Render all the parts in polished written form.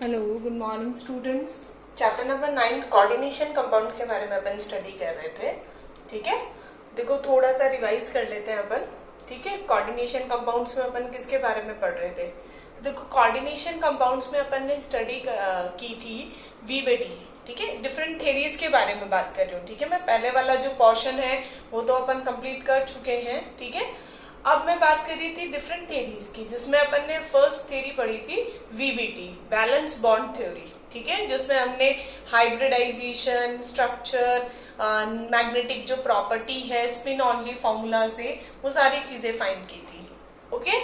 Hello, good morning students. Chapter number 9 coordination compounds के बारे में अपन स्टडी कर रहे थे। ठीक है, देखो थोड़ा सा रिवाइज कर लेते हैं अपन। ठीक है, कोऑर्डिनेशन कंपाउंड्स में अपन किसके बारे में पढ़ रहे थे? देखो कोऑर्डिनेशन कंपाउंड्स में अपन ने स्टडी की थी वीबीटी। ठीक है, डिफरेंट थेरीज के बारे में बात कर रही हूँ। ठीक है, मैं पहले वाला जो पोर्शन है वो तो अपन कंप्लीट कर चुके हैं। ठीक है, अब मैं बात कर रही थी डिफरेंट थेरीज की, जिसमें अपन ने फर्स्ट थेरी पढ़ी थी वीबीटी, बैलेंस बॉन्ड थ्योरी। ठीक है, जिसमें हमने हाइब्रिडाइजेशन, स्ट्रक्चर, मैग्नेटिक जो प्रॉपर्टी है, स्पिन ऑनली फॉर्मूला से वो सारी चीजें फाइंड की थी। ओके,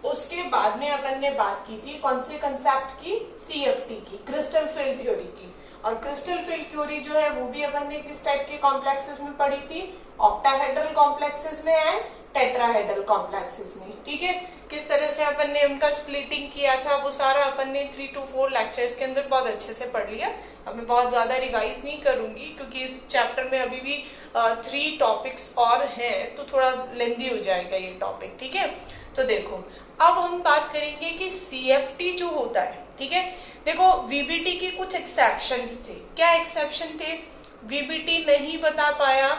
उसके बाद में अपन ने बात की थी कौन से कंसेप्ट की? सीएफटी की, क्रिस्टल फील्ड थ्योरी की। और क्रिस्टल फील्ड थ्योरी जो है वो भी अपन ने किस टाइप के कॉम्प्लेक्सेस में पढ़ी थी? ऑक्टाहेड्रल कॉम्प्लेक्सेस में एंड टेट्राहेड्रल कॉम्प्लेक्सेस में। ठीक है, किस तरह से अपन ने उनका स्प्लिटिंग किया था वो सारा अपन ने 3 to 4 लेक्चर्स के अंदर बहुत अच्छे से पढ़ लिया। अब मैं बहुत ज्यादा रिवाइज नहीं करूंगी क्योंकि इस चैप्टर में अभी भी 3 टॉपिक्स और हैं, तो थोड़ा लेंदी हो जाएगा ये टॉपिक। ठीक है, तो देखो अब हम बात करेंगे कि सीएफटी जो होता है। ठीक है, देखो वीबीटी की कुछ एक्सेप्शंस थे। क्या एक्सेप्शन थे? वीबीटी नहीं बता पाया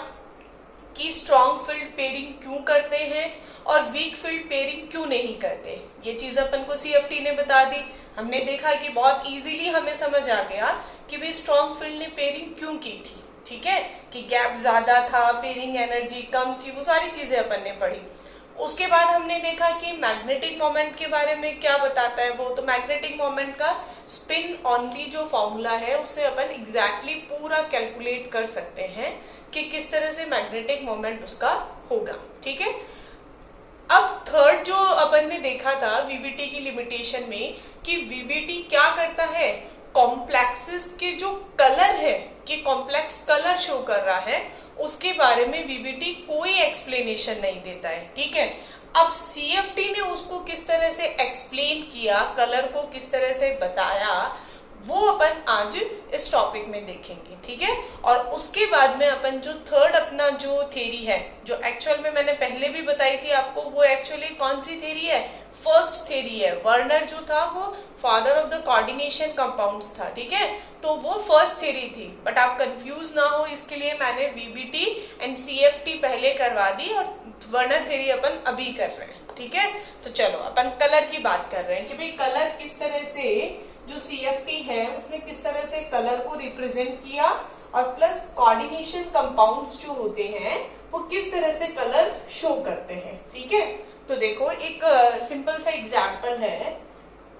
कि स्ट्रॉन्ग फील्ड पेयरिंग क्यों करते हैं और वीक फील्ड पेयरिंग क्यों नहीं करते। ये चीज अपन को सीएफटी ने बता दी। हमने देखा कि बहुत इजीली हमें समझ आ गया कि भाई स्ट्रॉन्ग फील्ड ने पेयरिंग क्यों की थी। ठीक है, कि गैप ज्यादा था, पेयरिंग एनर्जी कम थी, वो सारी चीजें अपन ने पढ़ी। उसके बाद हमने देखा कि मैग्नेटिक मोमेंट के बारे में क्या बताता है वो। तो मैग्नेटिक मोमेंट का स्पिन ऑनली जो फॉर्मूला है उससे अपन एग्जैक्टली पूरा कैलकुलेट कर सकते हैं कि किस तरह से मैग्नेटिक मोमेंट उसका होगा। ठीक है, अब थर्ड जो अपन ने देखा था वीबीटी की लिमिटेशन में कि वीबीटी क्या करता है, कॉम्प्लेक्सेस के जो कलर है कि कॉम्प्लेक्स कलर शो कर रहा है उसके बारे में वीबीटी कोई एक्सप्लेनेशन नहीं देता है। ठीक है, अब सीएफटी ने उसको किस तरह से एक्सप्लेन किया, कलर को किस तरह से बताया, वो अपन आज इस टॉपिक में देखेंगे। ठीक है, और उसके बाद में अपन जो थर्ड अपना जो थेरी है, जो एक्चुअल में मैंने पहले भी बताई थी आपको, वो एक्चुअली कौन सी थेरी है? फर्स्ट थेरी है। वर्नर जो था वो father of the coordination compounds था। ठीक है, तो वो फर्स्ट थेरी थी, बट आप कंफ्यूज ना हो इसके लिए मैंने वीबीटी एंड सीएफटी पहले करवा दी और वर्नर थेरी अपन अभी कर रहे हैं। ठीक है, तो चलो अपन कलर की बात कर रहे हैं कि भाई कलर किस तरह से, जो सीएफटी है उसने किस तरह से कलर को रिप्रेजेंट किया और प्लस कोऑर्डिनेशन कंपाउंड्स जो होते हैं वो किस तरह से कलर शो करते हैं। ठीक है, तो देखो एक सिंपल सा एग्जांपल है,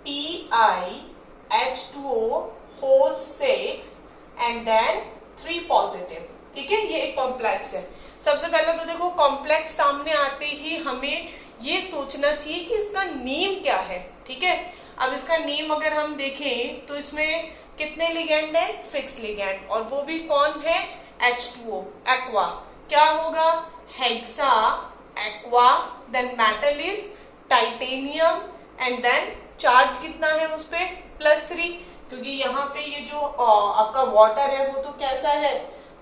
PiH2O whole 6 and then 3 positive. ठीक है, ये एक कॉम्प्लेक्स है। सबसे पहले तो देखो कॉम्प्लेक्स सामने आते ही हमें ये सोचना चाहिए कि इसका नेम क्या है। ठीक है, अब इसका नेम अगर हम देखें तो इसमें कितने लिगेंड है? 6 लिगेंड, और वो भी कौन है? H2O, aqua. क्या होगा? Hexa aqua, then metal is titanium and then charge कितना है उस पे? +3, क्योंकि यहाँ पे ये जो आपका वाटर है वो तो कैसा है?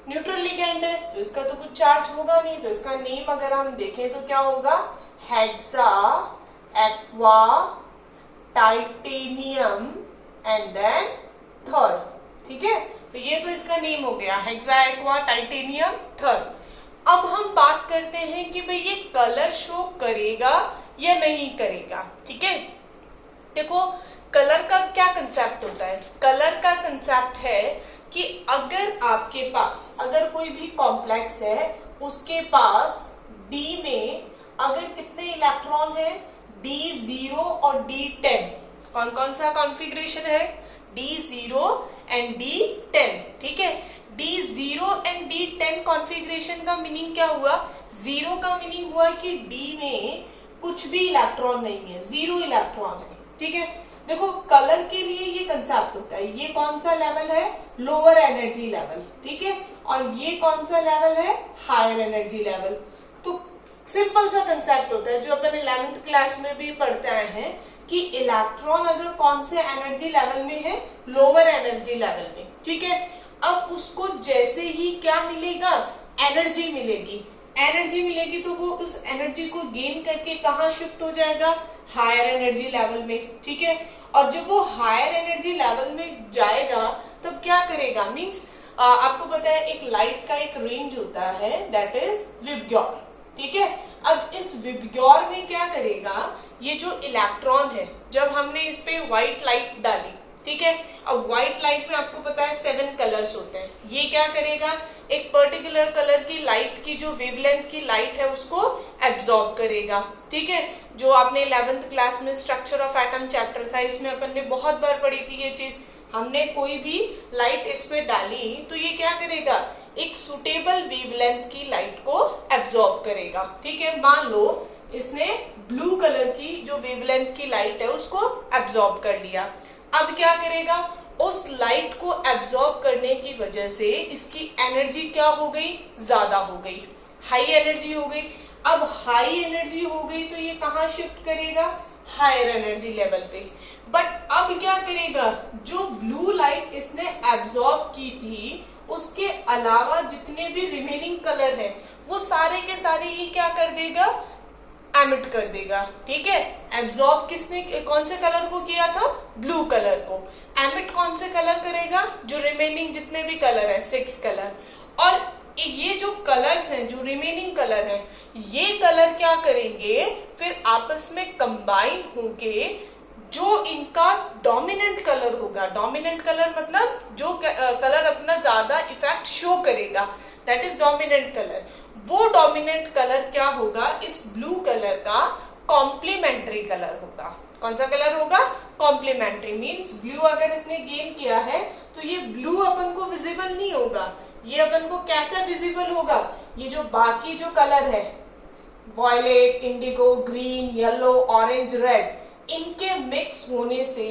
न्यूट्रल लिगेंड है, तो इसका तो कुछ चार्ज होगा नहीं। तो इसका नेम अगर हम देखें तो क्या होगा? Hexa aqua titanium and then third. ठीक है, तो ये तो इसका नेम हो गया, हेक्सा एक्वा टाइटेनियम थर्ड। अब हम बात करते हैं कि भाई ये कलर शो करेगा या नहीं करेगा। ठीक है, देखो कलर का क्या कंसेप्ट होता है? कलर का कंसेप्ट है कि अगर आपके पास अगर कोई भी कॉम्प्लेक्स है उसके पास डी में अगर कितने इलेक्ट्रॉन है? D0 और D10। कौन कौन सा कॉन्फ़िगरेशन है? D0 and D10। ठीक है, D0 एंड D10 कॉन्फ़िगरेशन का मीनिंग क्या हुआ? 0 का मीनिंग हुआ कि D में कुछ भी इलेक्ट्रॉन नहीं है, 0 इलेक्ट्रॉन है। ठीक है, देखो कलर के लिए ये कंसेप्ट होता है। ये कौन सा लेवल है? Lower energy level. ठीक है, और ये कौन सा लेवल है? Higher energy level. तो सिंपल सा कंसेप्ट होता है जो अपन 11th क्लास में भी पढ़ते आए हैं कि इलेक्ट्रॉन अगर कौन से एनर्जी लेवल में है? लोअर एनर्जी लेवल में। ठीक है, अब उसको जैसे ही क्या मिलेगा? एनर्जी मिलेगी। एनर्जी मिलेगी तो वो उस एनर्जी को गेन करके कहाँ शिफ्ट हो जाएगा? हायर एनर्जी लेवल में, ठीक है। और जब वो हायर एनर्जी लेवल में जाएगा तब क्या करेगा, मीन्स आपको पता है एक लाइट का एक रेंज होता है दैट इज विबग्योर, ठीक है। अब इस विबग्योर में क्या करेगा, ये जो इलेक्ट्रॉन है, जब हमने इस पे व्हाइट लाइट डाली, ठीक है, अब व्हाइट लाइट में आपको पता है 7 कलर्स होते हैं, ये क्या करेगा, एक पर्टिकुलर कलर की लाइट की जो वेवलेंथ की लाइट है उसको एब्सॉर्ब करेगा, ठीक है। जो आपने 11th क्लास में स्ट्रक्चर ऑफ एटम चैप्टर था, इसमें अपन ने बहुत बार पढ़ी थी ये चीज। हमने कोई भी लाइट इस पे डाली तो ये क्या करेगा, एक सुटेबल वेवलेंथ की लाइट को एब्सॉर्ब करेगा, ठीक है। मान लो इसने ब्लू कलर की जो वेवलेंथ की लाइट है उसको एब्सॉर्ब कर लिया। अब क्या करेगा, उस लाइट को एब्सॉर्ब करने की वजह से इसकी एनर्जी क्या हो गई, ज्यादा हो गई, हाई एनर्जी हो गई। अब हाई एनर्जी हो गई तो ये कहाँ शिफ्ट करेगा, हायर एनर्जी लेवल पे। बट अब क्या करेगा, जो ब्लू लाइट इसने एब्सॉर्ब की थी उसके अलावा जितने भी रिमेनिंग कलर है वो सारे के सारे ये क्या कर देगा, एमिट कर देगा, ठीक है। एब्सॉर्ब किसने, कौन से कलर को किया था, ब्लू कलर को। एमिट कौन से कलर करेगा, जो रिमेनिंग जितने भी कलर है 6 कलर। और ये जो कलर्स हैं, जो रिमेनिंग कलर हैं, ये कलर क्या करेंगे, फिर आपस में कंबाइन होके जो इनका डोमिनेंट कलर होगा, डोमिनेंट कलर मतलब जो कलर अपना ज्यादा इफेक्ट शो करेगा, दैट इज डोमिनेंट कलर। वो डोमिनेंट कलर क्या होगा, इस ब्लू कलर का कॉम्प्लीमेंट्री कलर होगा। कौन सा कलर होगा, कॉम्प्लीमेंट्री। मींस ब्लू अगर इसने गेन किया है तो ये ब्लू अपन को विजिबल नहीं होगा, ये अपन को कैसा विजिबल होगा, ये जो बाकी जो कलर है, violet, indigo, green, yellow, orange, red, इनके मिक्स होने से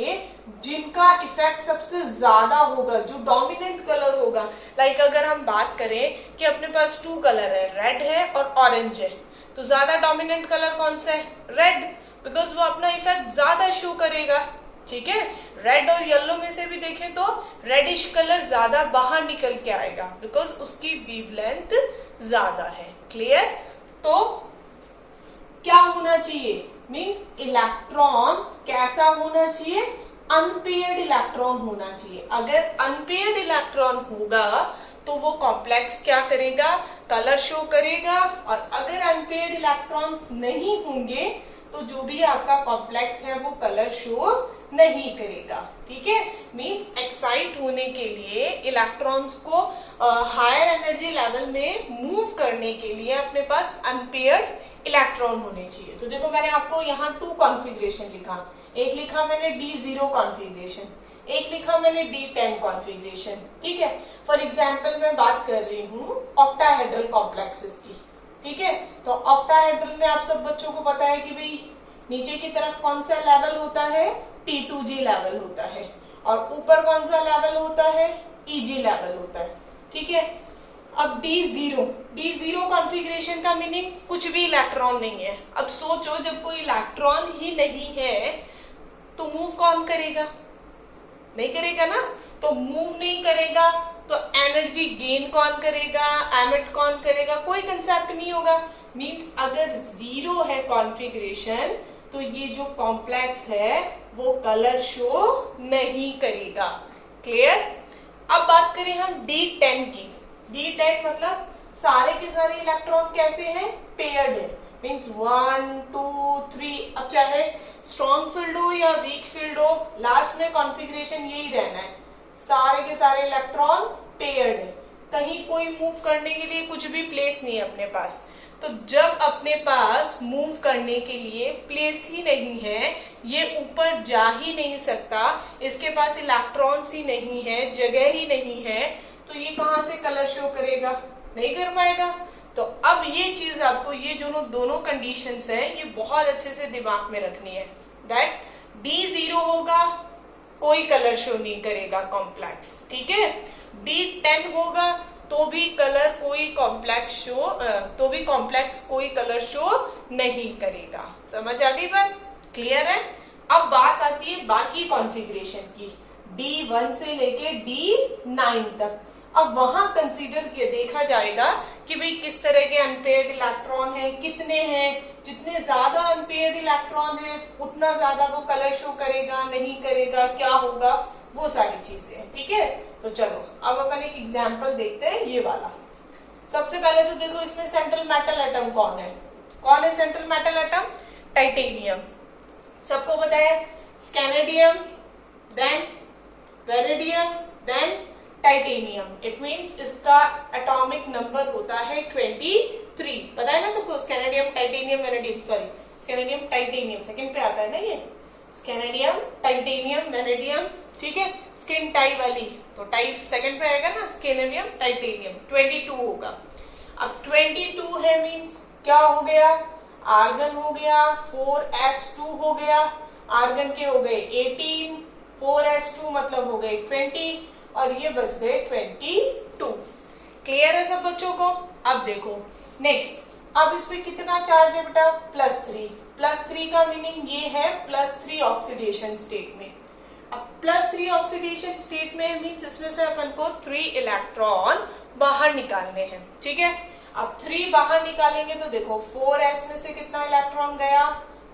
जिनका इफेक्ट सबसे ज्यादा होगा, जो डोमिनेंट कलर होगा। लाइक अगर हम बात करें कि अपने पास 2 कलर है, रेड है और ऑरेंज है, तो ज्यादा डोमिनेंट कलर कौन सा है, रेड, बिकॉज वो अपना इफेक्ट ज्यादा शो करेगा, ठीक है। रेड और येलो में से भी देखें तो रेडिश कलर ज्यादा बाहर निकल के आएगा बिकॉज उसकी वेवलेंथ ज्यादा है। क्लियर। तो क्या होना चाहिए, मींस इलेक्ट्रॉन कैसा होना चाहिए, अनपेयर्ड इलेक्ट्रॉन होना चाहिए। अगर अनपेयर्ड इलेक्ट्रॉन होगा तो वो कॉम्प्लेक्स क्या करेगा, कलर शो करेगा। और अगर अनपेयर्ड इलेक्ट्रॉन्स नहीं होंगे तो जो भी आपका कॉम्प्लेक्स है वो कलर शो नहीं करेगा, ठीक है। मींस एक्साइट होने के लिए इलेक्ट्रॉन्स को हायर एनर्जी लेवल में मूव करने के लिए अपने पास अनपेयर्ड इलेक्ट्रॉन होने चाहिए। तो देखो मैंने आपको यहाँ 2 कॉन्फ़िगरेशन लिखा, एक लिखा मैंने D0 कॉन्फ़िगरेशन, एक लिखा मैंने D10 कॉन्फ़िगरेशन, ठीक है। फॉर एग्जाम्पल मैं बात कर रही हूँ ऑक्टाहेड्रल कॉम्प्लेक्सेस की, ठीक है। तो ऑक्टाहेड्रल में आप सब बच्चों को पता है कि भाई नीचे की तरफ कौन सा लेवल होता है, T2G लेवल होता है, और ऊपर कौन सा लेवल होता है, EG लेवल होता है, ठीक है। अब D0 कॉन्फ़िगरेशन का मीनिंग कुछ भी इलेक्ट्रॉन नहीं है। अब सोचो जब कोई इलेक्ट्रॉन ही नहीं है तो मूव कौन करेगा, नहीं करेगा ना। तो मूव नहीं करेगा तो एनर्जी गेन कौन करेगा, एमिट कौन करेगा, कोई कंसेप्ट नहीं होगा। मींस अगर 0 है कॉन्फ़िगरेशन तो ये जो कॉम्प्लेक्स है वो कलर शो नहीं करेगा। क्लियर। अब बात करें हम D10 की। D10 मतलब सारे के सारे इलेक्ट्रॉन कैसे हैं, पेयर्ड है। मीन्स 1 2 3, अब चाहे स्ट्रॉन्ग फील्ड हो या वीक फील्ड हो, लास्ट में कॉन्फ़िगरेशन यही रहना है, सारे के सारे इलेक्ट्रॉन पेयर्ड है, कहीं कोई मूव करने के लिए कुछ भी प्लेस नहीं है अपने पास। तो जब अपने पास मूव करने के लिए प्लेस ही नहीं है, ये ऊपर जा ही नहीं सकता, इसके पास इलेक्ट्रॉन्स ही नहीं है, जगह ही नहीं है, तो ये कहां से कलर शो करेगा, नहीं कर पाएगा। तो अब ये चीज आपको, ये जो दोनों कंडीशंस हैं, ये बहुत अच्छे से दिमाग में रखनी है। दैट D0 होगा कोई कलर शो नहीं करेगा कॉम्प्लेक्स, ठीक है। D10 होगा तो भी कलर कोई कॉम्प्लेक्स शो, तो भी कॉम्प्लेक्स कोई कलर शो नहीं करेगा। समझ आ गई बात, क्लियर है। अब बात आती है बाकी कॉन्फ़िगरेशन की, D1 से लेके D9 तक। अब वहां कंसीडर किया देखा जाएगा कि भाई किस तरह के अनपेयर्ड इलेक्ट्रॉन है, कितने हैं, जितने ज्यादा अनपेयर्ड इलेक्ट्रॉन है उतना ज्यादा वो कलर शो करेगा, नहीं करेगा, क्या होगा, वो सारी चीजें हैं। ठीक है, तो चलो अब अपन एक एग्जाम्पल देखते हैं ये वाला। सबसे पहले तो देखो इसमें सेंट्रल मेटल एटम कौन है, कौन है सेंट्रल मेटल एटम? टाइटेनियम। सबको पता है scandium, then vanadium, then titanium. It means इसका एटॉमिक नंबर होता है 23। पता है ना सबको, scandium, titanium, vanadium, sorry scandium, titanium second पे आता है ना ये, स्कैनेडियम, टाइटेनियम, वेनेडियम। ठीक है, स्किन टाई वाली तो टाई सेकंड पे आएगा ना, स्कैनेडियम, टाइटेनियम। 22 होगा। अब 22 है मींस क्या हो गया? आर्गन हो गया, 4s2 हो गया, आर्गन के हो गए 18, 4s2 मतलब हो गए 20 और ये बच गए 22। क्लियर है सब बच्चों को? अब देखो नेक्स्ट, अब इस पे कितना चार्ज है बेटा? +3। +3 का मीनिंग ये है +3 ऑक्सीडेशन स्टेट में। अब +3 ऑक्सीडेशन स्टेट में मीन्स इसमें से अपन को 3 इलेक्ट्रॉन बाहर निकालने हैं। ठीक है, अब 3 बाहर निकालेंगे तो देखो 4s में से कितना इलेक्ट्रॉन गया?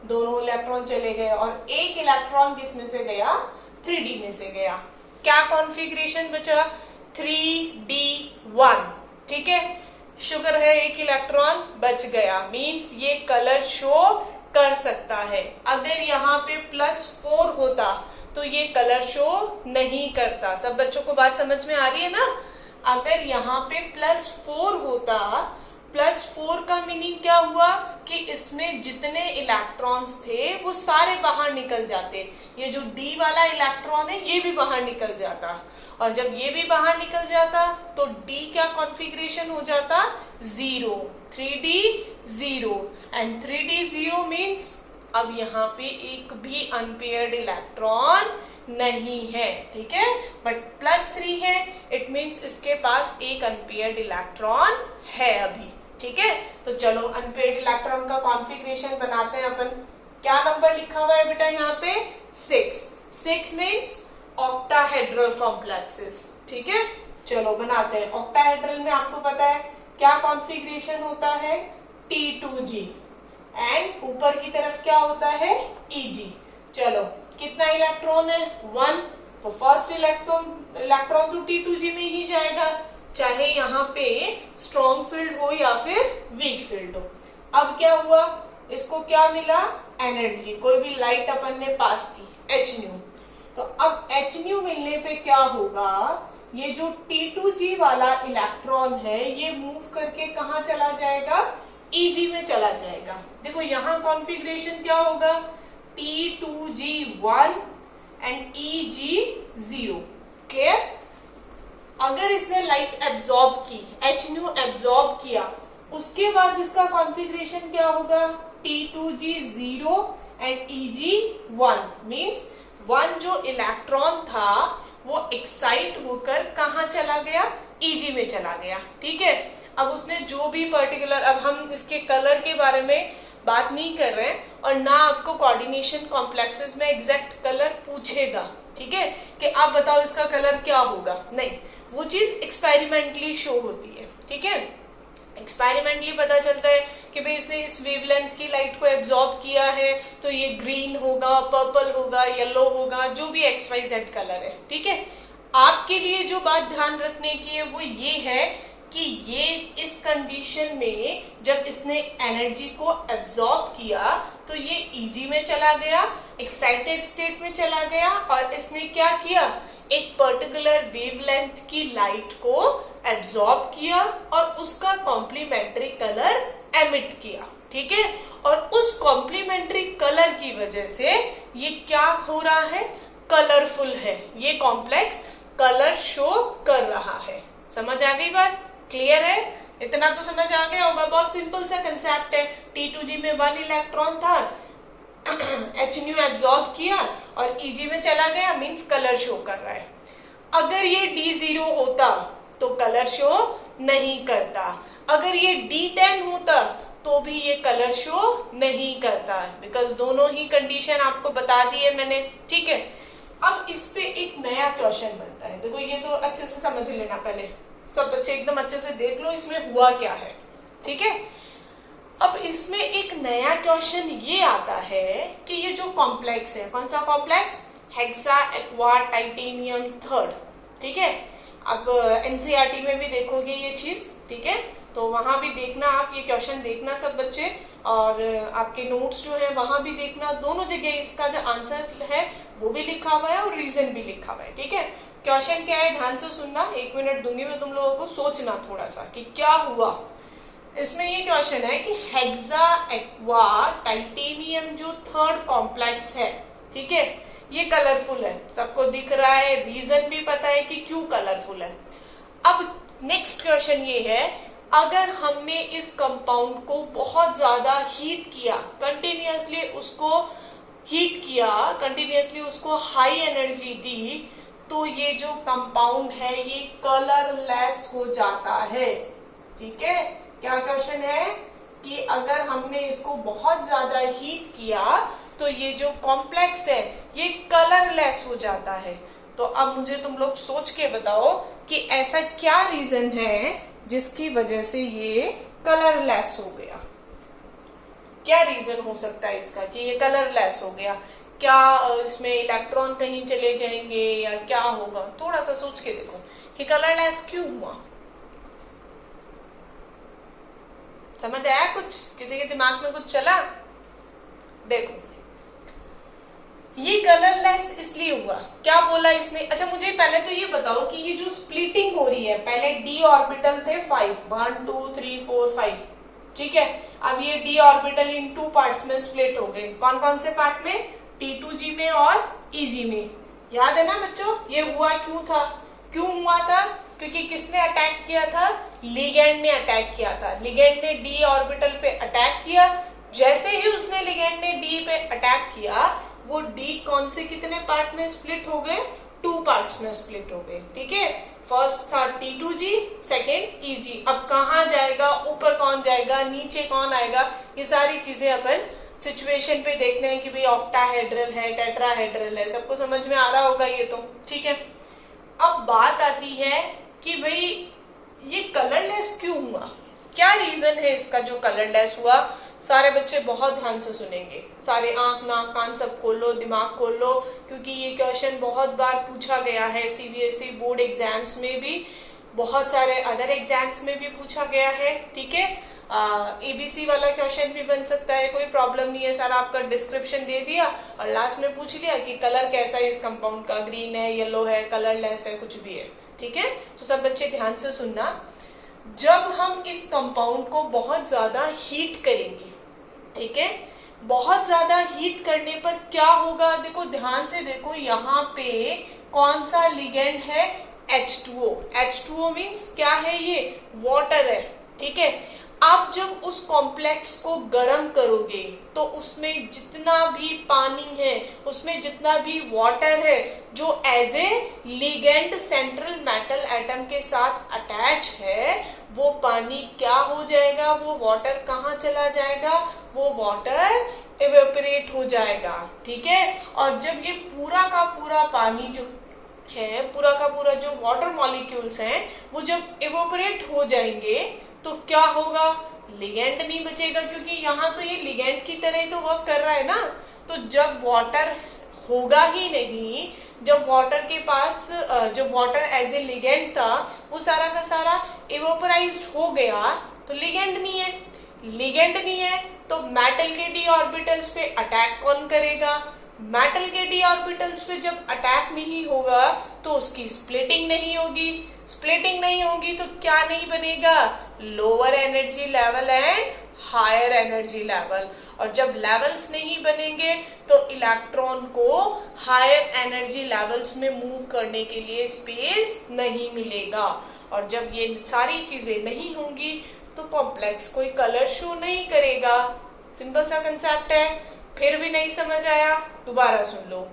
दोनों इलेक्ट्रॉन चले गए और एक इलेक्ट्रॉन किस में से गया? 3d में से गया। क्या कॉन्फ़िगरेशन बचा? 3d1। ठीक है, शुगर है एक इलेक्ट्रॉन बच गया, मींस ये कलर शो कर सकता है। अगर यहाँ पे +4 होता तो ये कलर शो नहीं करता। सब बच्चों को बात समझ में आ रही है ना? अगर यहाँ पे +4 होता, +4 का मीनिंग क्या हुआ कि इसमें जितने इलेक्ट्रॉन्स थे वो सारे बाहर निकल जाते। ये जो D वाला इलेक्ट्रॉन है ये भी बाहर निकल जाता, और जब ये भी बाहर निकल जाता तो D क्या कॉन्फ़िगरेशन हो जाता? 0, 3d 0 एंड 3d 0 मीन्स अब यहाँ पे एक भी अनपेयर्ड इलेक्ट्रॉन नहीं है। ठीक है, बट +3 है, इट मीन्स इसके पास एक अनपेयर्ड इलेक्ट्रॉन है अभी। ठीक है, तो चलो अनपेयर्ड इलेक्ट्रॉन का कॉन्फ़िगरेशन बनाते हैं अपन। क्या नंबर लिखा हुआ है बेटा यहाँ पे? 6 मीन्स ऑक्टाहेड्रल कॉम्प्लेक्सेस। ठीक है, चलो बनाते हैं। ऑक्टाहेड्रल में आपको पता है क्या कॉन्फ़िगरेशन होता है? T2G एंड ऊपर की तरफ क्या होता है? EG। चलो कितना इलेक्ट्रॉन है? 1, तो फर्स्ट इलेक्ट्रॉन तो T2G में ही जाएगा, चाहे यहाँ पे स्ट्रॉन्ग फील्ड हो या फिर वीक फील्ड हो। अब क्या हुआ? इसको क्या मिला? एनर्जी। कोई भी लाइट अपन ने पास की, hν। तो अब hν मिलने पे क्या होगा? ये जो T2G वाला इलेक्ट्रॉन है ये मूव करके कहाँ चला जाएगा? EG में चला जाएगा। देखो यहाँ कॉन्फ़िगरेशन क्या होगा? T2G1 and EG0। क्लियर? अगर इसने लाइट एब्जॉर्ब की, hν एब्जॉर्ब किया, उसके बाद इसका कॉन्फ़िगरेशन क्या होगा? T2G0 एंड EG1 मींस 1 जो इलेक्ट्रॉन था वो एक्साइट होकर कहाँ चला गया? EG में चला गया। ठीक है, अब उसने जो भी पर्टिकुलर, अब हम इसके कलर के बारे में बात नहीं कर रहे हैं और ना आपको कोऑर्डिनेशन कॉम्प्लेक्सेस में एग्जैक्ट कलर पूछेगा। ठीक है, कि आप बताओ इसका कलर क्या होगा, नहीं, वो चीज एक्सपेरिमेंटली शो होती है। ठीक है, एक्सपेरिमेंटली पता चलता है कि भाई इसने इस वेवलेंथ की लाइट को एब्जॉर्ब किया है तो ये ग्रीन होगा, पर्पल होगा, येलो होगा, जो भी XYZ कलर है। ठीक है, आपके लिए जो बात ध्यान रखने की है वो ये है कि ये इस कंडीशन में जब इसने एनर्जी को एब्जॉर्ब किया तो ये EG में चला गया, एक्साइटेड स्टेट में चला गया, और इसने क्या किया? एक पर्टिकुलर वेवलेंथ की लाइट को एब्जॉर्ब किया और उसका कॉम्प्लीमेंट्री कलर एमिट किया। ठीक है, और उस कॉम्प्लीमेंट्री कलर की वजह से ये क्या हो रहा है? कलरफुल है, ये कॉम्प्लेक्स कलर शो कर रहा है। समझ आ गई बात? क्लियर है? इतना तो समझ आ गया होगा, बहुत सिंपल सा कंसेप्ट है। T2G में 1 इलेक्ट्रॉन था, hν एब्जॉर्ब किया और EG में चला गया, मींस कलर शो कर रहा है। अगर ये D0 होता तो कलर शो नहीं करता, अगर ये D10 होता तो भी ये कलर शो नहीं करता, बिकॉज दोनों ही कंडीशन आपको बता दी है मैंने। ठीक है, अब इस पे एक नया क्वेश्चन बनता है। देखो ये तो अच्छे से समझ लेना पहले। सब बच्चे एकदम अच्छे से देख लो इसमें हुआ क्या है, ठीक है। अब इसमें एक नया क्वेश्चन ये आता है कि ये जो कॉम्प्लेक्स है, कौन सा complex, hexa aqua titanium third, ठीक है। अब एनसीईआरटी में भी देखोगे ये चीज, ठीक है, तो वहां भी देखना आप, ये क्वेश्चन देखना सब बच्चे, और आपके नोट्स जो है वहां भी देखना, दोनों जगह इसका जो आंसर है वो भी लिखा हुआ है और रीजन भी लिखा हुआ है, ठीक है। क्वेश्चन क्या है ध्यान से सुनना, 1 मिनट दूंगी मैं तुम लोगों को सोचना थोड़ा सा कि क्या हुआ। इसमें ये क्वेश्चन है कि हेक्सा एक्वा टाइटेनियम जो थर्ड कॉम्प्लेक्स है, ठीक है, ये कलरफुल है, सबको दिख रहा है, रीजन भी पता है कि क्यों कलरफुल है। अब नेक्स्ट क्वेश्चन ये है, अगर हमने इस कंपाउंड को बहुत ज्यादा हीट किया, कंटिन्यूअसली उसको हीट किया, कंटिन्यूअसली उसको हाई एनर्जी दी, तो ये जो कंपाउंड है ये कलरलेस हो जाता है, ठीक है। क्या क्वेश्चन है कि अगर हमने इसको बहुत ज्यादा हीट किया तो ये जो कॉम्प्लेक्स है ये कलरलेस हो जाता है। तो अब मुझे तुम लोग सोच के बताओ कि ऐसा क्या रीजन है जिसकी वजह से ये कलरलेस हो गया, क्या रीजन हो सकता है इसका कि ये कलरलेस हो गया। क्या इसमें इलेक्ट्रॉन कहीं चले जाएंगे या क्या होगा, थोड़ा सा सोच के देखो कि कलरलेस क्यों हुआ। समझ आया कुछ, किसी के दिमाग में कुछ चला? देखो ये कलरलेस इसलिए हुआ, क्या बोला इसने। अच्छा मुझे पहले तो ये बताओ कि ये जो स्प्लिटिंग हो रही है, पहले डी ऑर्बिटल थे 5, 1 2 3 4 5, ठीक है। अब ये डी ऑर्बिटल इन 2 पार्ट्स में स्प्लिट हो गए, कौन कौन से पार्ट में, T2G में और EG में। याद है ना बच्चों, ये हुआ क्यों था, क्यों हुआ था, क्योंकि किसने अटैक किया था, लिगेंड ने अटैक किया था। लिगेंड ने डी ऑर्बिटल पे अटैक किया, जैसे ही उसने लिगेंड ने डी पे अटैक किया, वो डी कौन से कितने पार्ट में स्प्लिट हो गए, 2 पार्ट्स में स्प्लिट हो गए, ठीक है। फर्स्ट था T2G, सेकेंड EG। अब कहाँ जाएगा, ऊपर कौन जाएगा, नीचे कौन आएगा, ये सारी चीजें अपन सिचुएशन पे देखते हैं कि भाई ऑक्टाहेड्रल है, टेट्राहेड्रल है, सबको समझ में आ रहा होगा ये तो, ठीक है। अब बात आती है कि भाई ये कलरलेस क्यों हुआ, क्या रीजन है इसका जो कलरलेस हुआ। सारे बच्चे बहुत ध्यान से सुनेंगे, सारे आंख नाक कान सब खोल लो, दिमाग खोल लो, क्योंकि ये क्वेश्चन बहुत बार पूछा गया है, सीबीएसई बोर्ड एग्जाम्स में भी, बहुत सारे अदर एग्जाम्स में भी पूछा गया है, ठीक है। एबीसी वाला क्वेश्चन भी बन सकता है, कोई प्रॉब्लम नहीं है, सारा आपका डिस्क्रिप्शन दे दिया और लास्ट में पूछ लिया कि कलर कैसा है इस कंपाउंड का, ग्रीन है, येलो है, कलरलेस है, कुछ भी है, ठीक है। तो सब बच्चे ध्यान से सुनना, जब हम इस कंपाउंड को बहुत ज्यादा हीट करेंगे, ठीक है, बहुत ज्यादा हीट करने पर क्या होगा, देखो ध्यान से देखो, यहाँ पे कौन सा लिगेंड है, H2O। H2O मीन्स क्या है, ये वाटर है, ठीक है। आप जब उस कॉम्प्लेक्स को गर्म करोगे तो उसमें जितना भी पानी है, उसमें जितना भी वाटर है, जो as a ligand central metal atom के साथ अटैच है, वो पानी क्या हो जाएगा, वो वाटर कहाँ चला जाएगा, वो वाटर इवेपोरेट हो जाएगा, ठीक है। और जब ये पूरा का पूरा पानी जो है, पूरा का पूरा जो वाटर मॉलिक्यूल्स हैं, वो जब इवेपोरेट हो जाएंगे तो क्या होगा, लिगेंड नहीं बचेगा, क्योंकि यहाँ तो ये लिगेंड की तरह ही तो वर्क कर रहा है ना। तो जब वाटर होगा ही नहीं, जब वाटर के पास जो वाटर एज ए लिगेंड था वो सारा का सारा इवेपोराइज्ड हो गया, तो लिगेंड नहीं है, लिगेंड नहीं है तो मेटल के डी ऑर्बिटल्स पे अटैक कौन करेगा, मेटल के डी ऑर्बिटल्स पे जब अटैक नहीं होगा तो उसकी स्प्लिटिंग नहीं होगी, स्प्लिटिंग नहीं होगी तो क्या नहीं बनेगा, lower energy level and higher energy level. और जब लेवल्स नहीं बनेंगे तो इलेक्ट्रॉन को हायर एनर्जी लेवल्स में मूव करने के लिए स्पेस नहीं मिलेगा। और जब ये सारी चीजें नहीं होंगी तो कॉम्प्लेक्स कोई कलर शो नहीं करेगा। सिंपल सा कंसेप्ट है। फिर भी नहीं समझ आया, दोबारा सुन लो।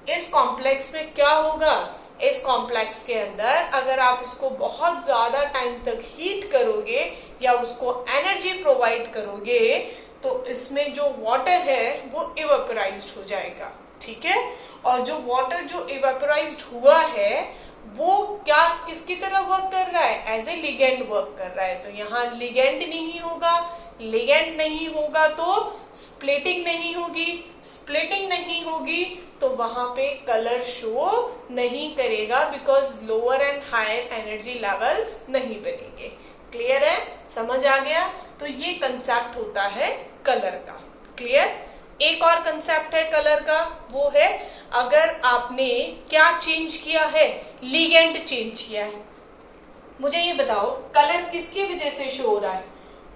इस कॉम्प्लेक्स में क्या होगा, इस कॉम्प्लेक्स के अंदर अगर आप उसको बहुत ज्यादा टाइम तक हीट करोगे या उसको एनर्जी प्रोवाइड करोगे तो इसमें जो वाटर है वो इवेपोराइज्ड हो जाएगा, ठीक है। और जो वाटर जो इवेपोराइज्ड हुआ है वो क्या किसकी तरह वर्क कर रहा है, एज ए लिगेंड वर्क कर रहा है। तो यहाँ लिगेंड नहीं होगा, लिगेंड नहीं होगा तो स्प्लिटिंग नहीं होगी, स्प्लिटिंग नहीं होगी तो वहां पे कलर शो नहीं करेगा, because lower and higher energy levels नहीं बनेंगे। क्लियर है, समझ आ गया? तो ये कंसेप्ट होता है कलर का। क्लियर? एक और कंसेप्ट है कलर का, वो है अगर आपने क्या चेंज किया है, लिगेंड चेंज किया है। मुझे ये बताओ, कलर किसकी वजह से शो हो रहा है?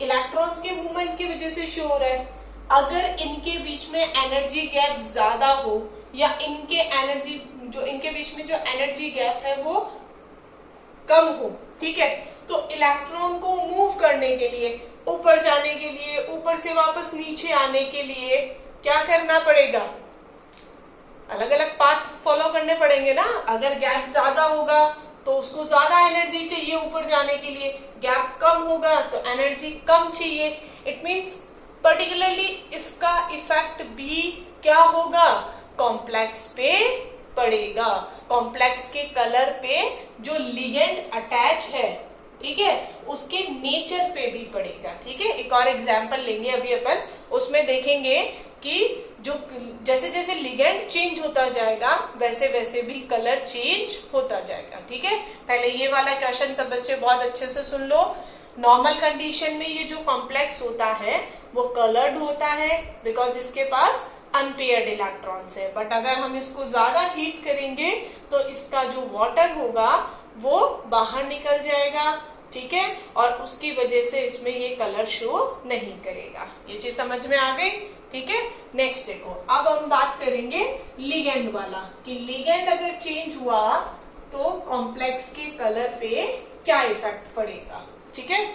इलेक्ट्रॉन्स के मूवमेंट की वजह से शो हो रहा है। अगर इनके बीच में एनर्जी गैप ज्यादा हो या इनके बीच में जो एनर्जी गैप है वो कम हो, ठीक है, तो इलेक्ट्रॉन को मूव करने के लिए, ऊपर जाने के लिए, ऊपर से वापस नीचे आने के लिए क्या करना पड़ेगा? अलग अलग पाथ फॉलो करने पड़ेंगे ना। अगर गैप ज्यादा होगा तो उसको ज्यादा एनर्जी चाहिए ऊपर जाने के लिए, गैप कम होगा तो एनर्जी कम चाहिए। इट मीन्स पर्टिकुलरली इसका इफेक्ट भी क्या होगा, कॉम्प्लेक्स पे पड़ेगा। कॉम्प्लेक्स के कलर पे जो लिगेंड अटैच है, ठीक है, उसके नेचर पे भी पड़ेगा। ठीक है, एक और एग्जांपल लेंगे अभी अपन, उसमें देखेंगे कि जो जैसे जैसे लिगेंड चेंज होता जाएगा वैसे वैसे भी कलर चेंज होता जाएगा। ठीक है, पहले ये वाला क्वेश्चन सब बच्चे बहुत अच्छे से सुन लो। नॉर्मल कंडीशन में ये जो कॉम्प्लेक्स होता है वो कलर्ड होता है, बिकॉज इसके पास अनपेयर्ड इलेक्ट्रॉन्स है। बट अगर हम इसको ज्यादा हीट करेंगे तो इसका जो वाटर होगा वो बाहर निकल जाएगा। ठीक है, और उसकी वजह से इसमें ये कलर शो नहीं करेगा। ये चीज समझ में आ गई? ठीक है, नेक्स्ट देखो, अब हम बात करेंगे लिगेंड वाला, कि लिगेंड अगर चेंज हुआ तो कॉम्प्लेक्स के कलर पे क्या इफेक्ट पड़ेगा। ठीक है,